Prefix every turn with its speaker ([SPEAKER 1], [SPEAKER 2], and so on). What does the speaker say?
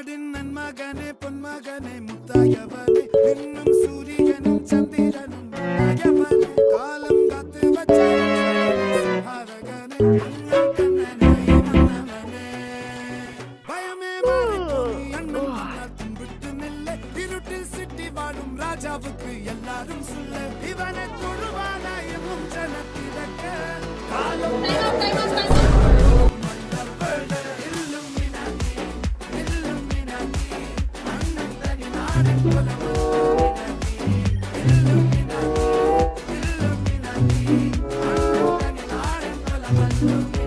[SPEAKER 1] நாடின் நன்மகனே பொன்மகனே முத்தாயவனே இன்னும் சூரியனும் சந்திரனும் முத்தாயவனே காலம் காத்து வச்ச அரகனே கண்ணனே மன்னவனே பயமே மாறி அண்ணன் தும்பிட்டு நில்லை இருட்டில் சிட்டி வாழும் ராஜாவுக்கு எல்லாரும் சொல்ல இவனை தொழுவானாயும் ஜனத்திடக்க காலம் Illuminati, Illuminati, Illuminati,